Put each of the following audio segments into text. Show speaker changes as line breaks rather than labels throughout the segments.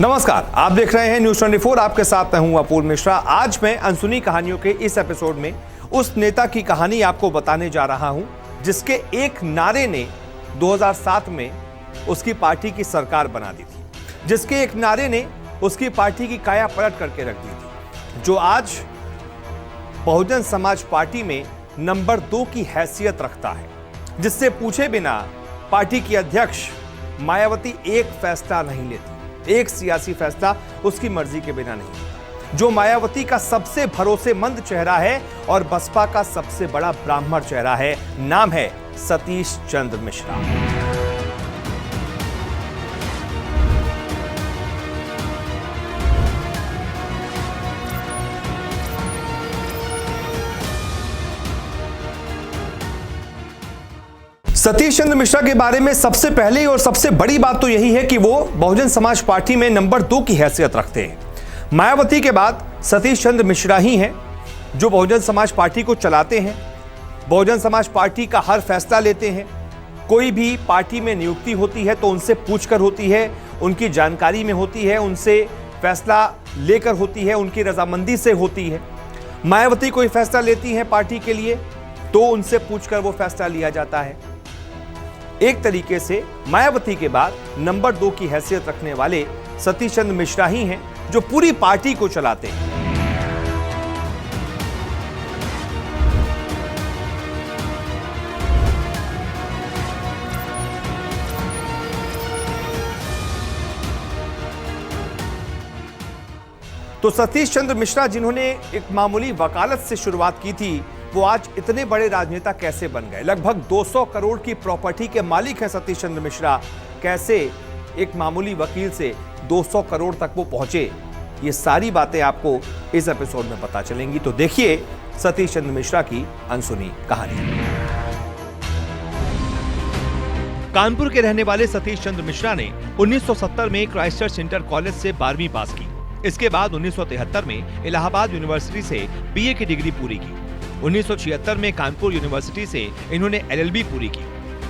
नमस्कार, आप देख रहे हैं न्यूज़ 24। आपके साथ मैं हूं अपूर्व मिश्रा। आज मैं अनसुनी कहानियों के इस एपिसोड में उस नेता की कहानी आपको बताने जा रहा हूं जिसके एक नारे ने 2007 में उसकी पार्टी की सरकार बना दी थी, जिसके एक नारे ने उसकी पार्टी की काया पलट करके रख दी थी, जो आज बहुजन समाज पार्टी में नंबर 2 की हैसियत रखता है, जिससे पूछे बिना पार्टी की अध्यक्ष मायावती एक फैसला नहीं लेती, एक सियासी फैसला उसकी मर्जी के बिना नहीं, जो मायावती का सबसे भरोसेमंद चेहरा है और बसपा का सबसे बड़ा ब्राह्मण चेहरा है। नाम है सतीश चंद्र मिश्रा। सतीश चंद्र मिश्रा के बारे में सबसे पहले और सबसे बड़ी बात तो यही है कि वो बहुजन समाज पार्टी में नंबर 2 की हैसियत रखते हैं। मायावती के बाद सतीश चंद्र मिश्रा ही हैं जो बहुजन समाज पार्टी को चलाते हैं, बहुजन समाज पार्टी का हर फैसला लेते हैं। कोई भी पार्टी में नियुक्ति होती है तो उनसे पूछकर होती है, उनकी जानकारी में होती है, उनसे फैसला लेकर होती है, उनकी रजामंदी से होती है। मायावती कोई फैसला लेती हैं पार्टी के लिए तो उनसे पूछकर वो फैसला लिया जाता है। एक तरीके से मायावती के बाद नंबर 2 की हैसियत रखने वाले सतीश चंद्र मिश्रा ही हैं जो पूरी पार्टी को चलाते हैं। तो सतीश चंद्र मिश्रा जिन्होंने एक मामूली वकालत से शुरुआत की थी, वो आज इतने बड़े राजनेता कैसे बन गए? लगभग 200 करोड़ की प्रॉपर्टी के मालिक हैं सतीश चंद्र मिश्रा। कैसे एक मामूली वकील से 200 करोड़ तक वो पहुंचे? ये सारी बातें आपको इस एपिसोड में पता चलेंगी। तो देखिए सतीश चंद्र मिश्रा की अनसुनी कहानी। कानपुर के रहने वाले सतीश चंद्र मिश्रा ने 1970 में क्राइस्टचर्च इंटर कॉलेज से 12वीं पास की। इसके बाद 1973 में इलाहाबाद यूनिवर्सिटी से बीए की डिग्री पूरी की। 1976 में कानपुर यूनिवर्सिटी से इन्होंने LLB पूरी की।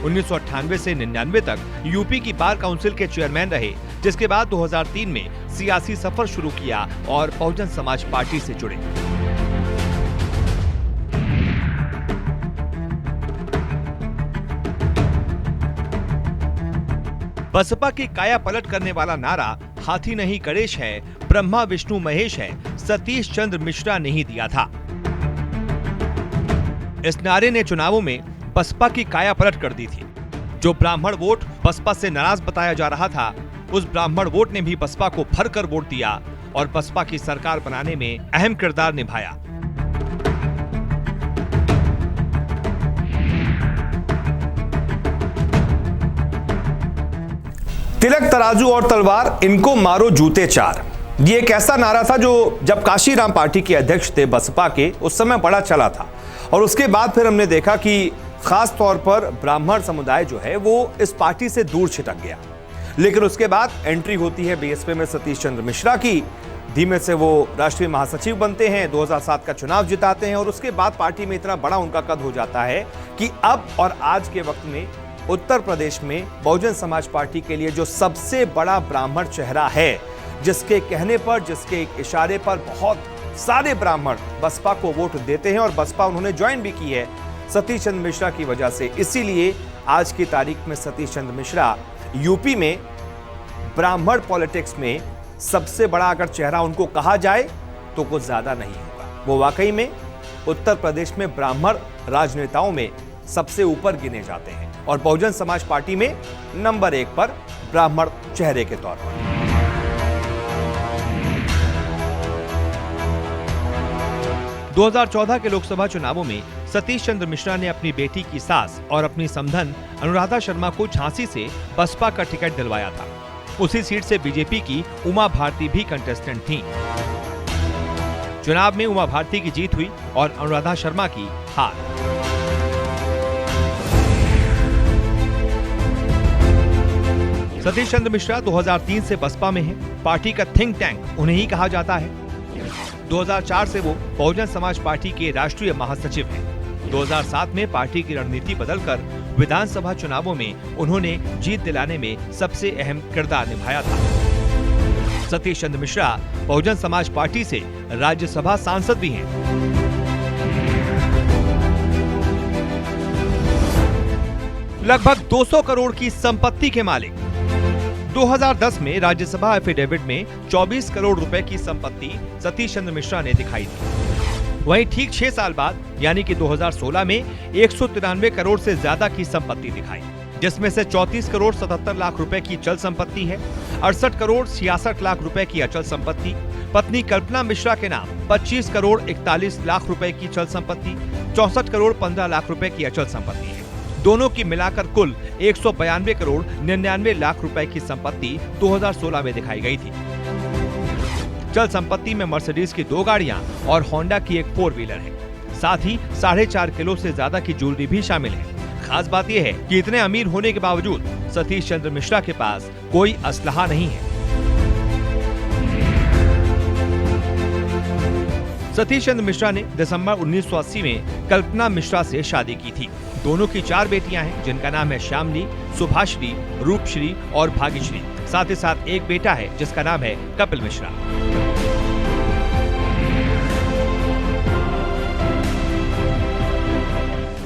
1998 से 99 तक यूपी की बार काउंसिल के चेयरमैन रहे, जिसके बाद 2003 में सियासी सफर शुरू किया और बहुजन समाज पार्टी से जुड़े। बसपा की काया पलट करने वाला नारा हाथी नहीं गणेश है, ब्रह्मा विष्णु महेश है, सतीश चंद्र मिश्रा ने ही दिया था। इस नारे ने चुनावों में बसपा की काया पलट कर दी थी। जो ब्राह्मण वोट बसपा से नाराज बताया जा रहा था, उस ब्राह्मण वोट ने भी बसपा को भरकर वोट दिया और बसपा की सरकार बनाने में अहम किरदार निभाया। तिलक तराजू और तलवार, इनको मारो जूते चार, ये एक ऐसा नारा था जो जब काशीराम पार्टी के अध्यक्ष थे बसपा के, उस समय बड़ा चला था। और उसके बाद फिर हमने देखा कि खास तौर पर ब्राह्मण समुदाय जो है वो इस पार्टी से दूर छिटक गया। लेकिन उसके बाद एंट्री होती है बीएसपी में सतीश चंद्र मिश्रा की। धीमे से वो राष्ट्रीय महासचिव बनते हैं, 2007 का चुनाव जिताते हैं और उसके बाद पार्टी में इतना बड़ा उनका कद हो जाता है कि अब और आज के वक्त में उत्तर प्रदेश में बहुजन समाज पार्टी के लिए जो सबसे बड़ा ब्राह्मण चेहरा है, जिसके कहने पर, जिसके एक इशारे पर बहुत सारे ब्राह्मण बसपा को वोट देते हैं और बसपा उन्होंने ज्वाइन भी की है सतीश चंद्र मिश्रा की वजह से। इसीलिए आज की तारीख में सतीश चंद्र मिश्रा यूपी में ब्राह्मण पॉलिटिक्स में सबसे बड़ा अगर चेहरा उनको कहा जाए तो कुछ ज्यादा नहीं होगा। वो वाकई में उत्तर प्रदेश में ब्राह्मण राजनेताओं में सबसे ऊपर गिने जाते हैं और बहुजन समाज पार्टी में नंबर 1 पर ब्राह्मण चेहरे के तौर पर। दो 2014 के लोकसभा चुनावों में सतीश चंद्र मिश्रा ने अपनी बेटी की सास और अपनी समधन अनुराधा शर्मा को झांसी से बसपा का टिकट दिलवाया था। उसी सीट से बीजेपी की उमा भारती भी कंटेस्टेंट थीं। चुनाव में उमा भारती की जीत हुई और अनुराधा शर्मा की हार। सतीश चंद्र मिश्रा 2003 से बसपा में हैं। पार्टी का थिंक टैंक उन्हें ही कहा जाता है। 2004 से वो बहुजन समाज पार्टी के राष्ट्रीय महासचिव हैं। 2007 में पार्टी की रणनीति बदलकर विधानसभा चुनावों में उन्होंने जीत दिलाने में सबसे अहम किरदार निभाया था। सतीश चंद्र मिश्रा बहुजन समाज पार्टी से राज्यसभा सांसद भी हैं। लगभग 200 करोड़ की संपत्ति के मालिक। 2010 में राज्यसभा एफिडेविट में 24 करोड़ रुपए की संपत्ति सतीश चंद्र मिश्रा ने दिखाई थी। वहीं ठीक 6 साल बाद यानी कि 2016 में 193 करोड़ से ज्यादा की संपत्ति दिखाई, जिसमें से 34 करोड़ 77 लाख रुपए की चल संपत्ति है, 68 करोड़ 66 लाख रुपए की अचल संपत्ति, पत्नी कल्पना मिश्रा के नाम 25 करोड़ 41 लाख रुपए की चल संपत्ति, 64 करोड़ 15 लाख रुपए की अचल संपत्ति है। दोनों की मिलाकर कुल 192 करोड़ 99 लाख रुपए की संपत्ति 2016 में दिखाई गई थी। चल संपत्ति में मर्सिडीज की 2 गाड़ियां और होंडा की एक 4 व्हीलर है। साथ ही 4.5 किलो से ज्यादा की ज्वेलरी भी शामिल है। खास बात यह है कि इतने अमीर होने के बावजूद सतीश चंद्र मिश्रा के पास कोई असलहा नहीं है। सतीश चंद्र मिश्रा ने दिसंबर 1980 में कल्पना मिश्रा से शादी की थी। दोनों की 4 बेटियां हैं, जिनका नाम है श्यामली, सुभाश्री, रूपश्री और भाग्यश्री। साथ ही साथ एक बेटा है जिसका नाम है कपिल मिश्रा।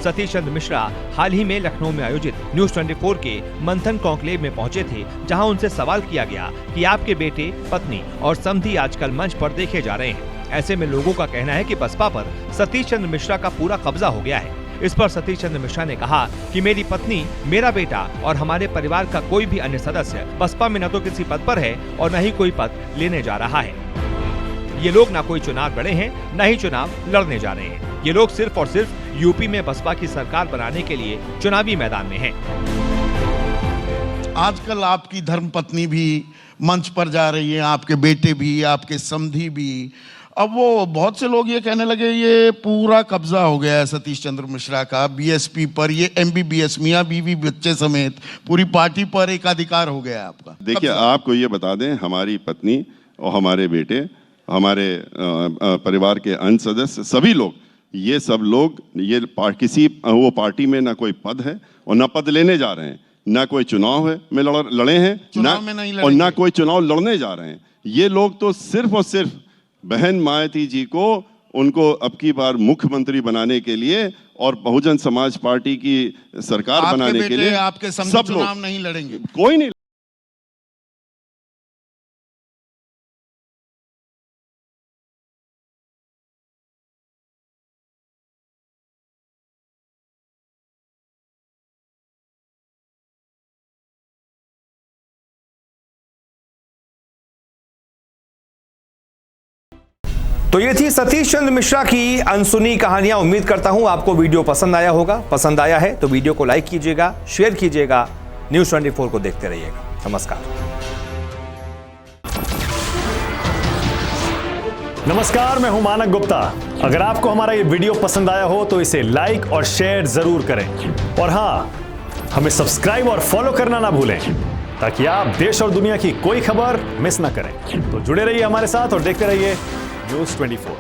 सतीश चंद्र मिश्रा हाल ही में लखनऊ में आयोजित न्यूज 24 के मंथन कॉन्क्लेव में पहुंचे थे, जहां उनसे सवाल किया गया कि आपके बेटे, पत्नी और समधी आजकल मंच पर देखे जा रहे हैं। ऐसे में लोगों का कहना है कि बसपा पर सतीश चंद्र मिश्रा का पूरा कब्जा हो गया है। इस पर सतीश चंद्र मिश्रा ने कहा कि मेरी पत्नी, मेरा बेटा और हमारे परिवार का कोई भी अन्य सदस्य बसपा में न तो किसी पद पर है और न ही कोई पद लेने जा रहा है। ये लोग ना कोई चुनाव लड़े हैं, न ही चुनाव लड़ने जा रहे हैं। ये लोग सिर्फ और सिर्फ यूपी में बसपा की सरकार बनाने के लिए चुनावी मैदान में हैं।
आजकल आपकी धर्मपत्नी भी मंच पर जा रही है, आपके बेटे भी, आपके समधी भी। अब वो बहुत से लोग ये कहने लगे ये पूरा कब्जा हो गया है सतीश चंद्र मिश्रा का बीएसपी पर, ये एमबीबीएस मियां बीवी बच्चे समेत पूरी पार्टी पर एकाधिकार हो गया है आपका।
देखिए, आपको ये बता दें, हमारी पत्नी और हमारे बेटे, हमारे परिवार के अन्य सदस्य, सभी लोग, ये सब लोग ये किसी वो पार्टी में ना कोई पद है और ना पद लेने जा रहे हैं, ना कोई चुनाव है में लड़े हैं, और ना कोई चुनाव लड़ने जा रहे हैं। ये लोग तो सिर्फ और सिर्फ बहन मायावती जी को, उनको अब की बार मुख्यमंत्री बनाने के लिए और बहुजन समाज पार्टी की सरकार बनाने के लिए
आपके सब चुनाव नहीं लड़ेंगे,
कोई नहीं।
तो ये थी सतीश चंद्र मिश्रा की अनसुनी कहानियां। उम्मीद करता हूं आपको वीडियो पसंद आया होगा। पसंद आया है तो वीडियो को लाइक कीजिएगा, शेयर कीजिएगा, न्यूज 24 को देखते रहिएगा।
नमस्कार, मैं हूं मानक गुप्ता। अगर आपको हमारा ये वीडियो पसंद आया हो तो इसे लाइक और शेयर जरूर करें, और हां, हमें सब्सक्राइब और फॉलो करना ना भूलें, ताकि आप देश और दुनिया की कोई खबर मिस ना करें। तो जुड़े रहिए हमारे साथ और देखते रहिए न्यूज 24।